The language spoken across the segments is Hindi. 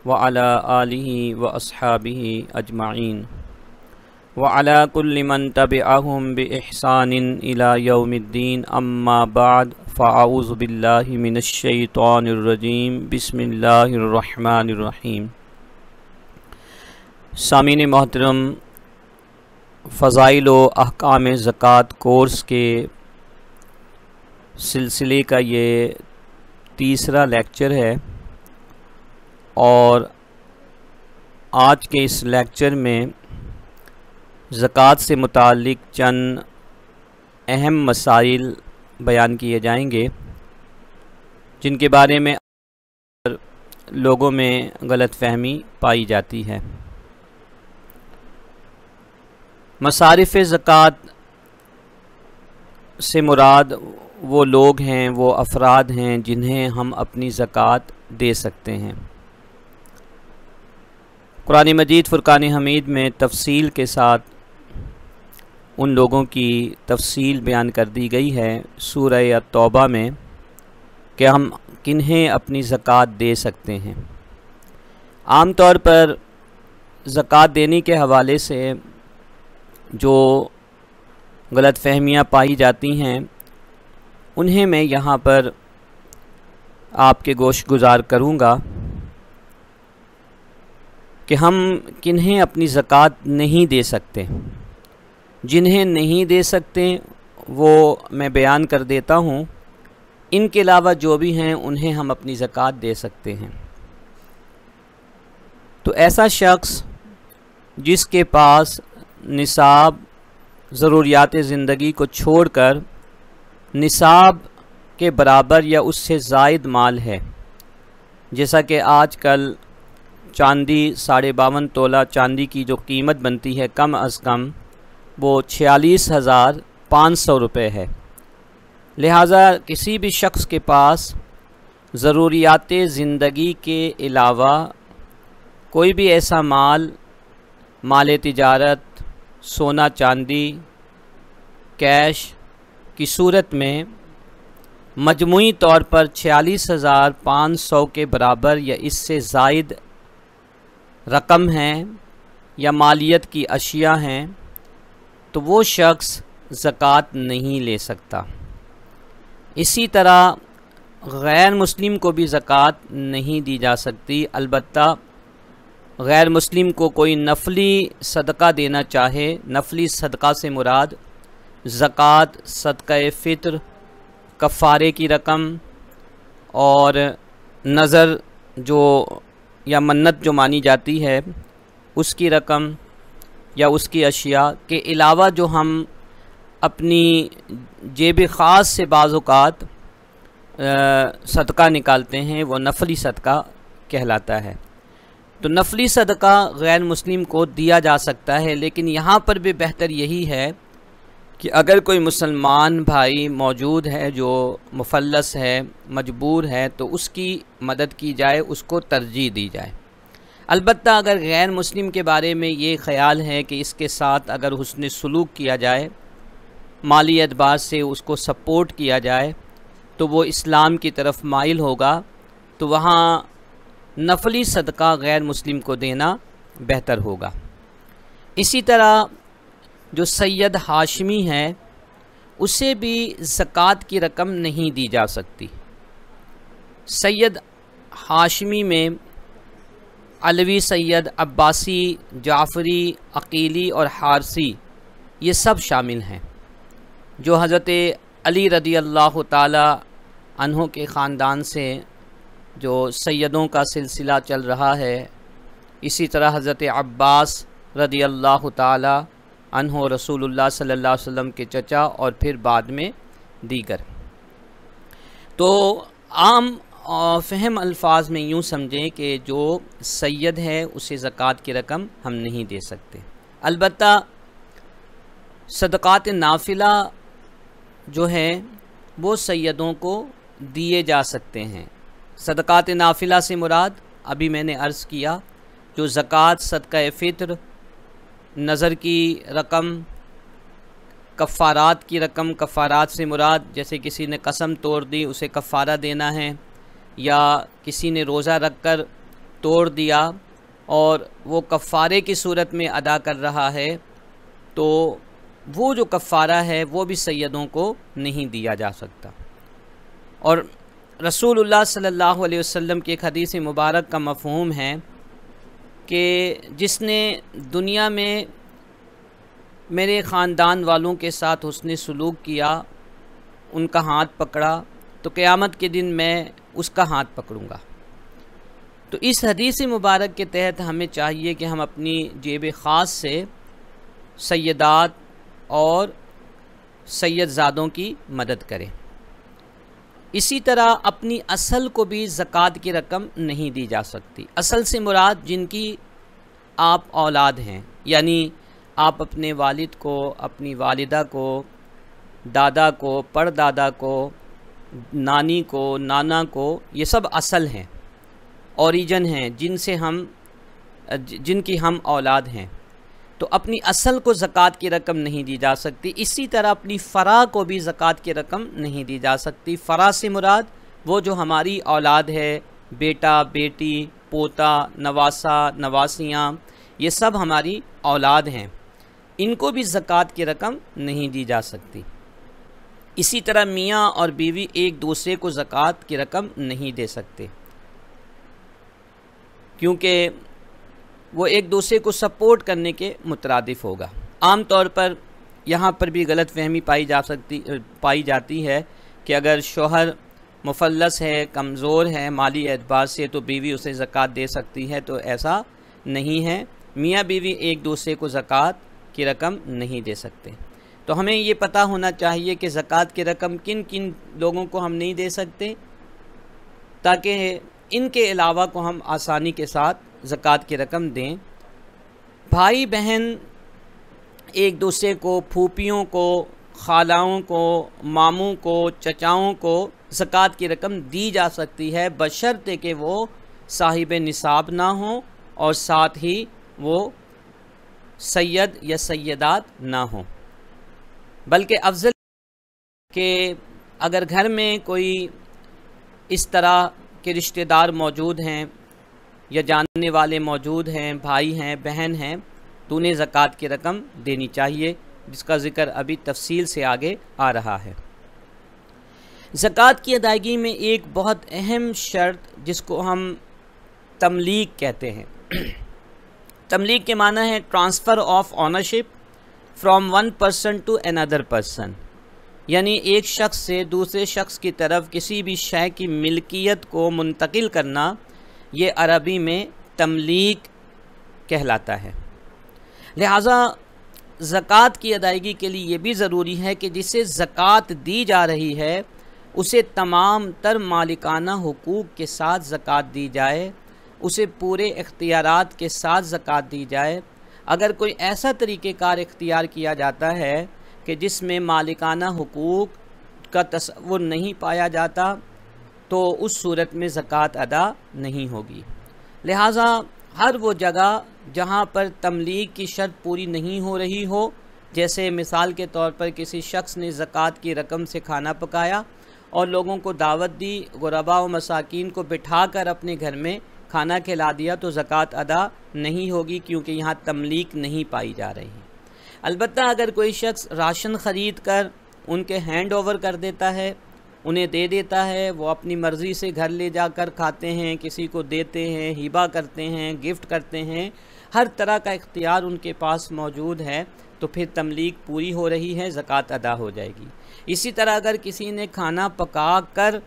व अला आलिहि व अस्हाबिहि अजमाइन व अला कुल्लि मन तबिअहुम बि इहसानिन इला यौमिद्दीन अम्मा बाद फ़अऊज़ु बिल्लाहि मिनश शैतानिर रजीम बिस्मिल्लाहिर रहमानिर रहीम। सामीन मोहतरम, फ़ज़ाइल व अहकाम ज़कात कोर्स के सिलसिले का ये तीसरा लेक्चर है और आज के इस लेक्चर में ज़कात से मुताल्लिक़ चंद अहम मसाइल बयान किए जाएंगे जिनके बारे में लोगों में गलतफ़हमी पाई जाती है। मसारिफ़ ज़कात से मुराद वो लोग हैं, वो अफराद हैं जिन्हें हम अपनी ज़कात दे सकते हैं। कुरान मजीद फ़ुरक़ान हमीद में तफसील के साथ उन लोगों की तफसील बयान कर दी गई है सूरह तौबा में कि हम किन्हें अपनी ज़कात दे सकते हैं। आम तौर पर ज़कात देने के हवाले से जो गलतफ़हमियाँ पाई जाती हैं उन्हें मैं यहाँ पर आपके गोश गुज़ार करूँगा कि हम किन्हें अपनी ज़कात नहीं दे सकते। जिन्हें नहीं दे सकते वो मैं बयान कर देता हूँ। इनके अलावा जो भी हैं उन्हें हम अपनी ज़कात दे सकते हैं। तो ऐसा शख्स जिसके पास निसाब ज़रूरियात ज़िंदगी को छोड़कर निसाब के बराबर या उससे ज़ायद माल है, जैसा कि आजकल चांदी 52.5 तोला चांदी की जो कीमत बनती है कम अज़ कम वो 46,500 रुपये है। लिहाजा किसी भी शख्स के पास ज़रूरियात ज़िंदगी के अलावा कोई भी ऐसा माल तिजारत, सोना चांदी, कैश की सूरत में मजमूई तौर पर 46,500 के बराबर या इससे ज़ायद रकम हैं या मालियत की अशिया हैं, तो वो शख्स ज़कात नहीं ले सकता। इसी तरह गैर मुस्लिम को भी ज़कात नहीं दी जा सकती। अलबत्ता गैर मुस्लिम को कोई नफली सदका देना चाहे, नफली सदका से मुराद ज़कात, सदका फ़ित्र, कफ़ारे की रकम और नज़र जो या मन्नत जो मानी जाती है उसकी रकम या उसकी अशिया के अलावा जो हम अपनी जेब ख़ास से बाज़ औक़ात सदका निकालते हैं वो नफली सदका कहलाता है। तो नफली सदका गैर मुस्लिम को दिया जा सकता है, लेकिन यहाँ पर भी बेहतर यही है कि अगर कोई मुसलमान भाई मौजूद है जो मुफल्लस है, मजबूर है, तो उसकी मदद की जाए, उसको तरजीह दी जाए। अलबत्ता अगर गैर मुस्लिम के बारे में ये ख़याल है कि इसके साथ अगर हुस्न सलूक किया जाए, माली एतबार से उसको सपोर्ट किया जाए, तो वो इस्लाम की तरफ माइल होगा, तो वहाँ नफली सदका गैर मुस्लिम को देना बेहतर होगा। इसी तरह जो सैयद हाशमी है उसे भी ज़कात की रकम नहीं दी जा सकती। सैयद हाशमी में अलवी सैयद, अब्बासी, जाफ़री, अकीली और हारसी ये सब शामिल हैं जो हज़रत अली रदी अल्लाह ताला अन्हों के ख़ानदान से जो सैयदों का सिलसिला चल रहा है। इसी तरह हज़रत अब्बास रदी अल्लाह ताला अन्हो रसूलुल्लाह सल्लल्लाहु अलैहि वसल्लम के चचा और फिर बाद में दीगर। तो आम फ़हम अल्फाज में यूँ समझें कि जो सैयद है उसे ज़कात की रकम हम नहीं दे सकते। अलबत्ता सदक़ात नाफिला जो है वो सैयदों को दिए जा सकते हैं। सदक़ात नाफिला से मुराद अभी मैंने अर्ज़ किया जो ज़कात, सदका फ़ित्र, नज़र की रकम, कफ़ारात की रकम। कफ़ारात से मुराद जैसे किसी ने कसम तोड़ दी उसे कफ़ारा देना है, या किसी ने रोज़ा रख कर तोड़ दिया और वो कफ़ारे की सूरत में अदा कर रहा है, तो वो जो कफ़ारा है वो भी सैयदों को नहीं दिया जा सकता। और रसूलुल्लाह सल्लल्लाहु अलैहि वसल्लम की एक हदीस मुबारक का मफ़हूम है कि जिसने दुनिया में मेरे ख़ानदान वालों के साथ हुस्न सलूक किया, उनका हाथ पकड़ा, तो क़यामत के दिन मैं उसका हाथ पकड़ूँगा। तो इस हदीस मुबारक के तहत हमें चाहिए कि हम अपनी जेब ख़ास से सैयदात और सैयदज़ादों की मदद करें। इसी तरह अपनी असल को भी ज़कात की रकम नहीं दी जा सकती। असल से मुराद जिनकी आप औलाद हैं, यानी आप अपने वालिद को, अपनी वालिदा को, दादा को, परदादा को, नानी को, नाना को, ये सब असल हैं, ओरिजिन हैं, जिनकी हम औलाद हैं। तो अपनी असल को ज़कात की रकम नहीं दी जा सकती। इसी तरह अपनी फ़रा को भी ज़कात की रकम नहीं दी जा सकती। फ़रा से मुराद वो जो हमारी औलाद है, बेटा, बेटी, पोता, नवासा, नवासियाँ, ये सब हमारी औलाद हैं, इनको भी ज़कात की रकम नहीं दी जा सकती। इसी तरह मियाँ और बीवी एक दूसरे को ज़कात की रकम नहीं दे सकते, क्योंकि वो एक दूसरे को सपोर्ट करने के मुतरादिफ होगा। आम तौर पर यहाँ पर भी गलत फहमी पाई जाती है कि अगर शौहर मुफल्लस है, कमज़ोर है माली एतबार से, तो बीवी उसे ज़कात दे सकती है। तो ऐसा नहीं है। मियाँ बीवी एक दूसरे को ज़कात की रकम नहीं दे सकते। तो हमें ये पता होना चाहिए कि ज़कात की रकम किन किन लोगों को हम नहीं दे सकते, ताकि इनके अलावा को हम आसानी के साथ ज़कात की रकम दें। भाई बहन एक दूसरे को, फूफियों को, खालाओं को, मामों को, चचाओं को ज़कात की रकम दी जा सकती है, बशर्ते कि वो साहिब निसाब ना हो और साथ ही वो सैयद या सैयदात ना हो। बल्कि अफजल के अगर घर में कोई इस तरह के रिश्तेदार मौजूद हैं या जानने वाले मौजूद हैं, भाई हैं, बहन हैं, तो उन्हें ज़कात की रकम देनी चाहिए, जिसका ज़िक्र अभी तफसील से आगे आ रहा है। ज़कात की अदायगी में एक बहुत अहम शर्त, जिसको हम तमलीक कहते हैं। तमलीक के माना है transfer of ownership from one person to another person, यानी एक शख्स से दूसरे शख्स की तरफ किसी भी शय की मिल्कियत को मुंतकिल करना, ये अरबी में तमलीक कहलाता है। लिहाजा ज़कात की अदायगी के लिए ये भी ज़रूरी है कि जिसे ज़कात दी जा रही है उसे तमाम तर मालिकाना हुकूक के साथ ज़कात दी जाए, उसे पूरे इख्तियारात के साथ ज़कात दी जाए। अगर कोई ऐसा तरीक़ेकार इख्तियार किया जाता है कि जिसमें मालिकाना हुकूक का तस्वुर नहीं पाया जाता, तो उस सूरत में ज़कात अदा नहीं होगी। लिहाजा हर वो जगह जहाँ पर तमलीक की शर्त पूरी नहीं हो रही हो, जैसे मिसाल के तौर पर किसी शख्स ने ज़कात की रकम से खाना पकाया और लोगों को दावत दी, गुरबा व मसाकीन को बिठा कर अपने घर में खाना खिला दिया, तो ज़कात अदा नहीं होगी, क्योंकि यहाँ तमलीक नहीं पाई जा रही। अलबत्ता अगर कोई शख्स राशन ख़रीद कर उनके हैंड ओवर कर देता है, उन्हें दे देता है, वो अपनी मर्ज़ी से घर ले जाकर खाते हैं, किसी को देते हैं, हिबा करते हैं, गिफ्ट करते हैं, हर तरह का इख्तियार उनके पास मौजूद है, तो फिर तमलीक पूरी हो रही है, ज़कात अदा हो जाएगी। इसी तरह अगर किसी ने खाना पका कर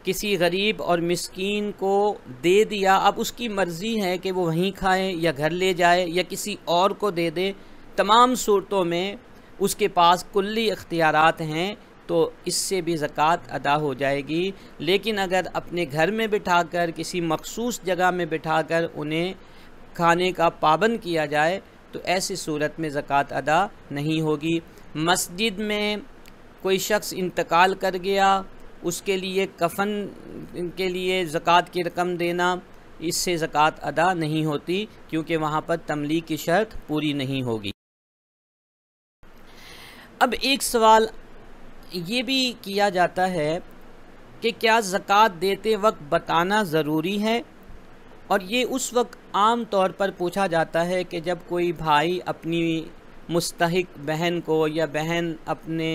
किसी गरीब और मिस्कीन को दे दिया, अब उसकी मर्ज़ी है कि वो वहीं खाए या घर ले जाए या किसी और को दे दे, तमाम सूरतों में उसके पास कुल्ली इख्तियारात हैं, तो इससे भी ज़कात अदा हो जाएगी। लेकिन अगर अपने घर में बिठाकर किसी मखसूस जगह में बिठाकर उन्हें खाने का पाबंद किया जाए, तो ऐसी सूरत में ज़कात अदा नहीं होगी। मस्जिद में कोई शख्स इंतकाल कर गया, उसके लिए कफन के लिए ज़कात की रकम देना, इससे ज़कात अदा नहीं होती, क्योंकि वहाँ पर तमलीक की शर्त पूरी नहीं होगी। अब एक सवाल ये भी किया जाता है कि क्या ज़कात देते वक्त बताना ज़रूरी है और ये उस वक्त आम तौर पर पूछा जाता है कि जब कोई भाई अपनी मुस्तहिक बहन को या बहन अपने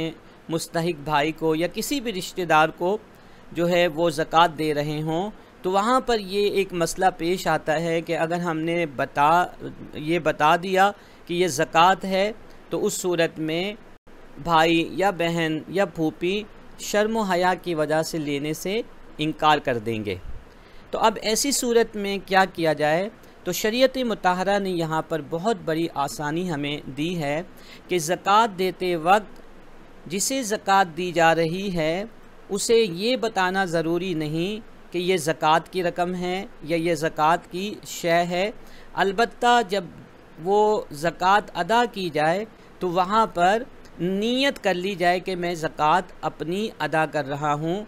मुस्तहिक भाई को या किसी भी रिश्तेदार को जो है वो ज़कात दे रहे हों, तो वहाँ पर ये एक मसला पेश आता है कि अगर हमने ये बता दिया कि ये ज़कात है, तो उस सूरत में भाई या बहन या फूफी शर्म व हया की वजह से लेने से इनकार कर देंगे। तो अब ऐसी सूरत में क्या किया जाए? तो शरीयत मुताहरा ने यहाँ पर बहुत बड़ी आसानी हमें दी है कि ज़कात देते वक्त जिसे ज़कात दी जा रही है उसे ये बताना ज़रूरी नहीं कि ये ज़कात की रकम है या ये ज़कात की शय है। अलबत्ता जब वो ज़कात अदा की जाए तो वहाँ पर नीयत कर ली जाए कि मैं ज़कात अपनी अदा कर रहा हूँ,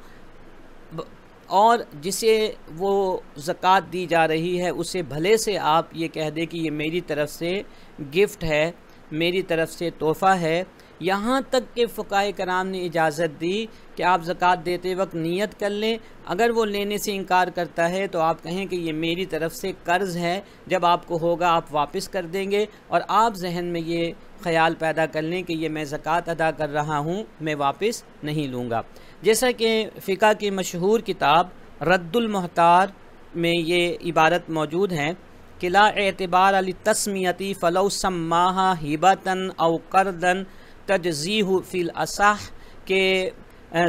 और जिसे वो ज़कात दी जा रही है उसे भले से आप ये कह दें कि ये मेरी तरफ़ से गिफ्ट है, मेरी तरफ़ से तोहफ़ा है। यहाँ तक कि फ़ुक़हाए कराम ने इजाज़त दी कि आप ज़कात देते वक्त नीयत कर लें। अगर वो लेने से इनकार करता है तो आप कहें कि ये मेरी तरफ़ से कर्ज़ है, जब आपको होगा आप वापस कर देंगे, और आप जहन में ये ख़याल पैदा कर लें कि ये मैं ज़कात अदा कर रहा हूँ, मैं वापस नहीं लूँगा। जैसा कि फ़िक़ह की मशहूर किताब रद्दुल मुहतार में ये इबारत मौजूद है कि ला एतबार अली तस्मियती फ़लौ सम्माहा हिबतन औ कर्दन तजज़ीहु फ़िल असह, के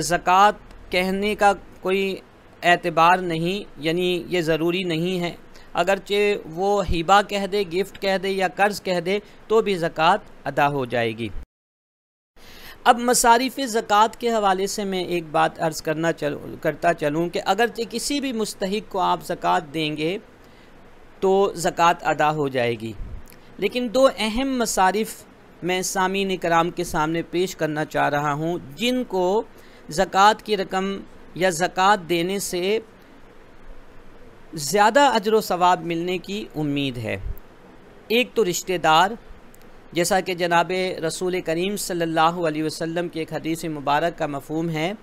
ज़कात कहने का कोई एतबार नहीं, यानी ये ज़रूरी नहीं है। अगरचे वो हिबा कह दे, गिफ्ट कह दे या कर्ज़ कह दे तो भी ज़कात अदा हो जाएगी। अब मसारिफ़ ज़कात के हवाले से मैं एक बात अर्ज़ करता चलूँ कि अगरचे किसी भी मुस्तहिक को आप ज़कात देंगे तो ज़कात अदा हो जाएगी, लेकिन दो अहम मसारिफ़ मैं सामीन कराम के सामने पेश करना चाह रहा हूँ जिनको ज़कात की रकम या ज़कात देने से ज़्यादा अजर व सवाब मिलने की उम्मीद है। एक तो रिश्तेदार, जैसा कि जनाब रसूल करीम सल्लल्लाहु अलैहि वसल्लम की एक हदीस मुबारक का मफ़हूम है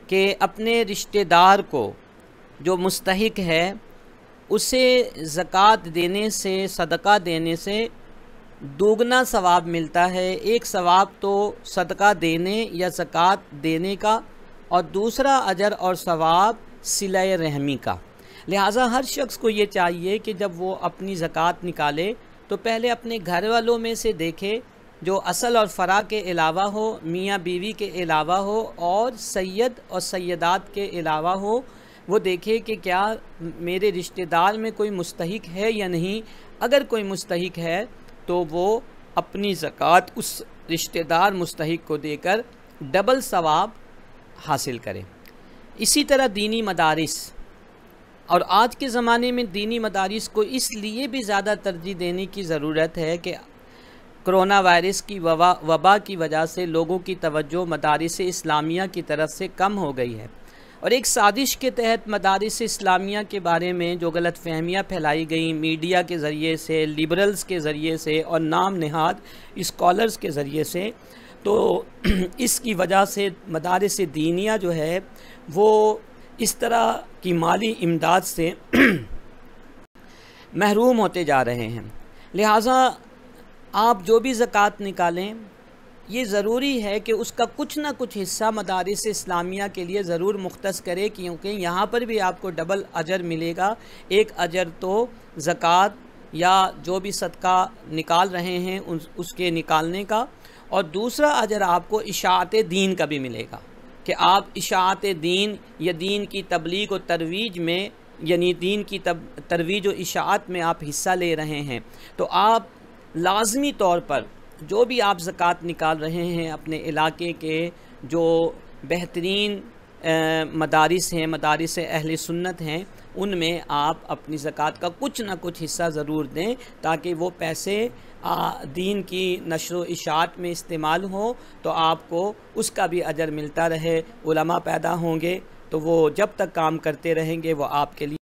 कि अपने रिश्तेदार को जो मुस्तहिक है उसे ज़कात देने से, सदका देने से दोगुना सवाब मिलता है। एक सवाब तो सदका देने या ज़कात देने का, और दूसरा अजर और सवाब सिले रहमी का। लिहाजा हर शख्स को ये चाहिए कि जब वो अपनी ज़कात निकाले तो पहले अपने घर वालों में से देखे जो असल और फ़रा के अलावा हो, मियाँ बीवी के अलावा हो और सैयद और सैयदात के अलावा हो, वो देखे कि क्या मेरे रिश्तेदार में कोई मुस्तहिक है या नहीं। अगर कोई मुस्तहिक है तो वो अपनी ज़कात उस रिश्तेदार मुस्तहिक को देकर डबल सवाब हासिल करें। इसी तरह दीनी मदारिस, और आज के ज़माने में दीनी मदारिस को इसलिए भी ज़्यादा तरजीह देने की ज़रूरत है कि कोरोना वायरस की वबा की वजह से लोगों की तवज्जो मदारिस इस्लामिया की तरफ से कम हो गई है, और एक साजिश के तहत मदारिस इस्लामिया के बारे में जो गलत फहमियाँ फैलाई गई मीडिया के ज़रिए से, लिबरल्स के ज़रिए से और नाम नहाद स्कॉलर्स के ज़रिए से, तो इसकी वजह से मदारिस दीनिया जो है वो इस तरह की माली इमदाद से महरूम होते जा रहे हैं। लिहाजा आप जो भी ज़कात निकालें, ये ज़रूरी है कि उसका कुछ ना कुछ हिस्सा मदारिस इस्लामिया के लिए ज़रूर मुख्तस करे, क्योंकि यहाँ पर भी आपको डबल अजर मिलेगा। एक अजर तो ज़कात या जो भी सदका निकाल रहे हैं उसके निकालने का, और दूसरा अजर आपको इशाअत दीन का भी मिलेगा कि आप इशाअत दीन या दीन की तबलीग और तरवीज में, यानी दीन की तरवीज और इशाअत में आप हिस्सा ले रहे हैं। तो आप लाज़मी तौर पर जो भी आप ज़कात निकाल रहे हैं अपने इलाके के जो बेहतरीन मदारिस हैं, मदारिस अहले सुन्नत हैं, उनमें आप अपनी ज़कात का कुछ ना कुछ हिस्सा ज़रूर दें ताकि वो पैसे दीन की नशर व इशाअत में इस्तेमाल हो, तो आपको उसका भी अजर मिलता रहे। उलमा पैदा होंगे तो वो जब तक काम करते रहेंगे वो आपके लिए